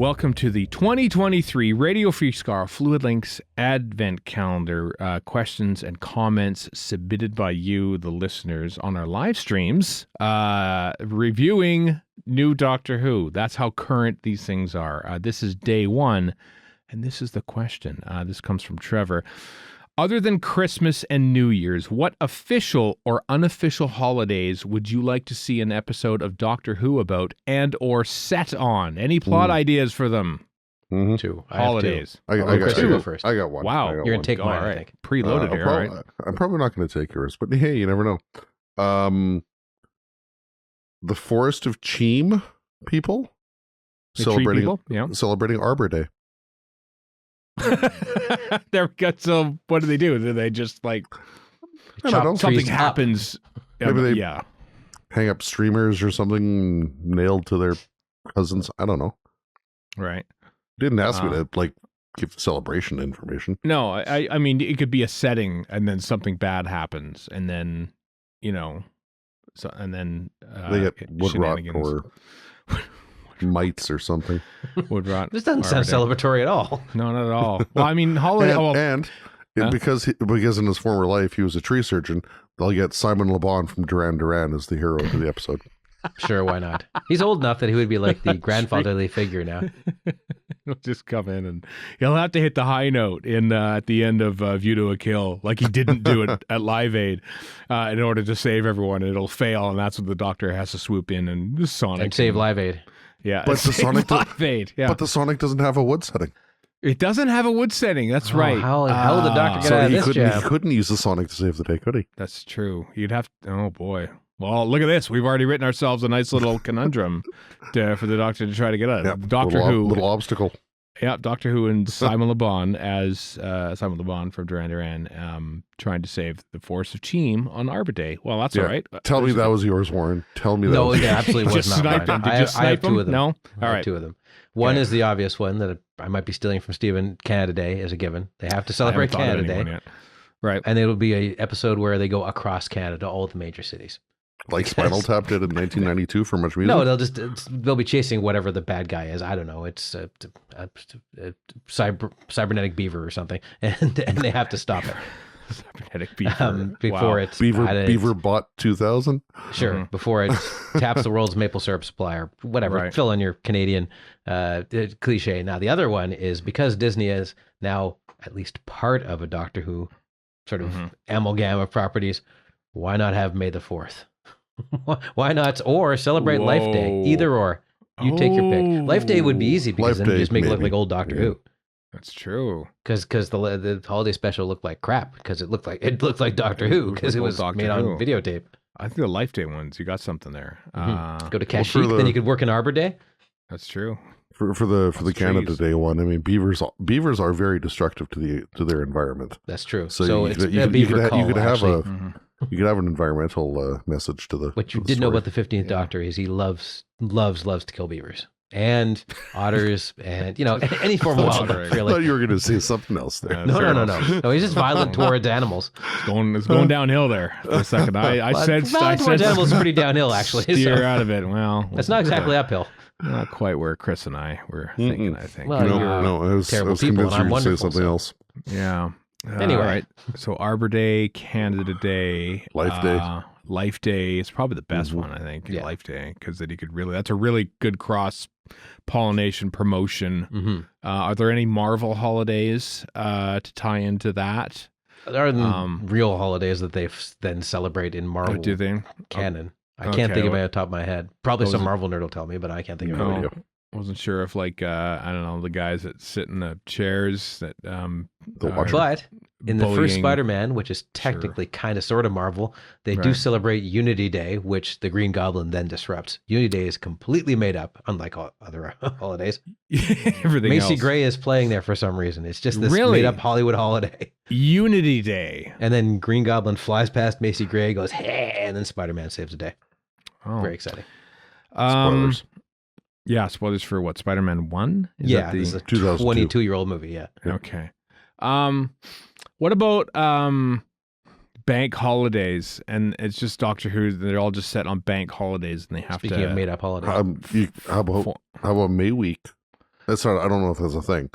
Welcome to the 2023 Radio Free Skaro Fluid Links Advent Calendar. Questions and comments submitted by you, the listeners, on our live streams, reviewing new Doctor Who. That's how current these things are. This is day one, and this is the question. This comes from Trevor. Other than Christmas and New Year's, what official or unofficial holidays would you like to see an episode of Doctor Who about and or set on? Any plot ideas for them? Mm-hmm. Two. Holidays. I got two. Go first. I got one. Wow. I got You're one. going to take mine, All right. I think. Preloaded here, all right. I'm probably not going to take yours, but hey, you never know. The Forest of Cheam people The tree people? Yeah. celebrating Arbor Day. They're got so what do? Do they just like I don't know. something trees up. happens? Maybe they yeah. hang up streamers or something nailed to their cousins. I don't know. Right. Didn't ask me to give celebration information. No, I mean it could be a setting and then something bad happens and then and then They get wood rot shenanigans. or mites or something. Wood rot. This doesn't sound Arbor Day. celebratory at all. No, not at all. Well, I mean holiday. And Huh? because in his former life he was a tree surgeon, they'll get Simon Le Bon from Duran Duran as the hero of the episode. Sure, why not? He's old enough that he would be like the grandfatherly figure now. He'll just come in and he'll have to hit the high note in at the end of View to a Kill, like he didn't do it at Live Aid, in order to save everyone. It'll fail, and that's when the Doctor has to swoop in and Sonic And save Live Aid. Yeah, But the Sonic Live Aid. Yeah, But the Sonic doesn't have a wood setting. it doesn't have a wood setting. That's right. How did the Doctor get So out of he this couldn't, jam? he couldn't use the Sonic to save the day, could he? That's true. You'd have. Oh boy. Well, look at this. We've already written ourselves a nice little conundrum for the Doctor to try to get out. Yeah, Doctor Who. little obstacle. Yeah, Doctor Who and Simon Le Bon as Simon Le Bon from Duran Duran, trying to save the Forest of Cheam on Arbor Day. Well, that's Yeah. all right. Tell me that was yours, Warren. Tell me that. No, was it absolutely was Just not snipe mine. them. Did you I snipe have two them? of them. No? I All have right. two of them. One Okay. is the obvious one that I might be stealing from Stephen, Canada Day as a given. They have to I celebrate haven't thought of Canada anyone Day. yet. Right. And it'll be a episode where they go across Canada, all the major cities. like Spinal Tap did in 1992 for Much Music? No, they'll be chasing whatever the bad guy is. I don't know. It's a cybernetic beaver or something, and they have to stop it Cybernetic beaver. before Wow. it's Beaver Bot 2000? Sure, Mhm. before it taps the world's maple syrup supply or whatever. Right. Fill in your Canadian cliche. Now, the other one is because Disney is now at least part of a Doctor Who sort of Mhm. amalgam of properties. Why not have May the 4th? Why not? Or celebrate Life Day. Whoa. Either or. You take your pick. Life Day would be easy because Life then you Day, just make it look maybe. like old Doctor Yeah. Who. That's true. Because the holiday special looked like crap because it looked like Doctor Who looked because like it old was Doctor made on Who. videotape. I think the Life Day ones, you got something there. Go to Well, Kashyyyk, for then the- you could work in Arbor Day. That's true. For the Lots of Canada trees. Day one, I mean, beavers are very destructive to their environment. That's true. So So you it's could- a you beaver could ha- call, you could have actually. a- Mhm. You could have an environmental message to the. What you to the did know story. about the 15th Yeah. Doctor is he loves to kill beavers and otters and any form of That's wildlife. right. I Really. thought you were going to say something else there. Yeah, No, fair no, enough. no. He's just violent towards animals. It's going downhill there for a second. I said Violent towards animals is pretty downhill, actually. steer So out of it. Well, that's not exactly uphill. not quite where Chris and I were thinking. I think. Well, No, you're no, I was terrible convinced people, and you I'm were going to say wonderful, something so- else. Yeah. Anyway. All right. So Arbor Day, Canada Day, Life Day. Life Day is probably the best Mhm. one, I think. Yeah. Life Day, because then you could that's a really good cross pollination promotion. Mm-hmm. Are there any Marvel holidays to tie into that? Other than Um, real holidays that they then celebrate in Marvel Do they? canon. I okay, can't think of what- it off the top of my head. Probably what some was it? Marvel nerd will tell me, but I can't think of No it. idea. Wasn't sure if I don't know, the guys that sit in the chairs that The are Watcher. But in the first bullying- Spider-Man, which is technically kind of sort of Marvel, they do Right. celebrate Unity Day, which the Green Goblin then disrupts. Unity Day is completely made up, unlike all other holidays. everything Macy else. Gray is playing there for some reason. It's just this Really? made-up Hollywood holiday. Unity Day. And then Green Goblin flies past Macy Gray, goes, hey, and then Spider-Man saves the day. Oh. Very exciting. Spoilers. Yeah, spoilers for what? Spider-Man 1? Yeah, this is a 2002. 22-year-old movie, yeah. Okay. What about bank holidays? And it's just Doctor Who. They're all just set on bank holidays, and they have Speaking to. of made-up holidays. How about May week? That's not, I don't know if that's a thing.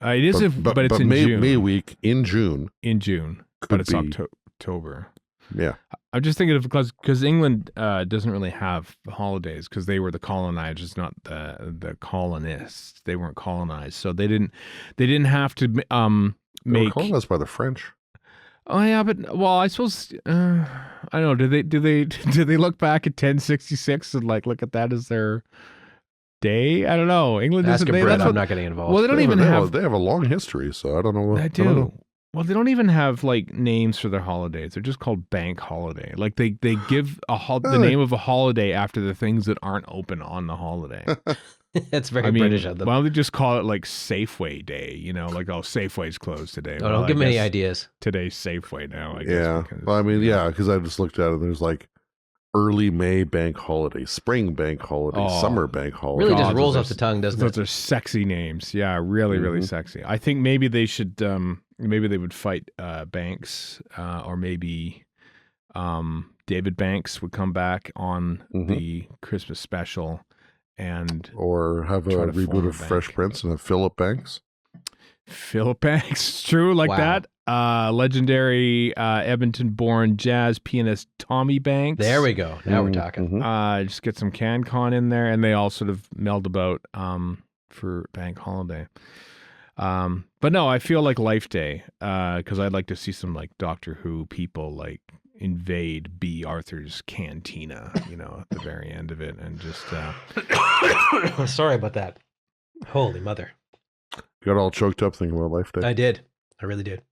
It is, but it's in May, June. May week in June. In June, but it's October. Yeah. I'm just thinking of because England doesn't really have holidays because they were the colonizers, not the colonists. They weren't colonized, so they didn't have to They were make. colonized by the French. Oh yeah, but well, I suppose I don't know. Do they look back at 1066 and like look at that as their day? I don't know. England Ask doesn't. a Brit. I'm not getting involved. Well, they don't even have. They have a long history, so I don't know. They do. I don't know. Well, they don't even have like names for their holidays. They're just called bank holiday. Like they give the name of a holiday after the things that aren't open on the holiday. It's very British of them. Why don't they just call it like Safeway Day? You know, like, oh, Safeway's closed today. No, don't give me any ideas. Today's Safeway now, I guess. Yeah. Well, I mean, yeah, because I just looked at it. There's like early May bank holiday, spring bank holiday, summer bank holiday. Really just rolls off the tongue, doesn't it? Those are sexy names. Yeah, really, really sexy. I think maybe they should, maybe they would fight Banks, or maybe David Banks would come back on the Christmas special. Or have a reboot of Fresh Prince and have Philip Banks. Philip Banks, true, like that. Legendary Edmonton-born jazz pianist Tommy Banks. There we go. Now we're talking. Just get some CanCon in there, and they all sort of meld about for Bank Holiday. But no, I feel like Life Day because I'd like to see some like Doctor Who people like invade B. Arthur's cantina, you know, at the very end of it, and just Sorry about that. Holy mother. Got all choked up thinking about Life Day. I did. I really did.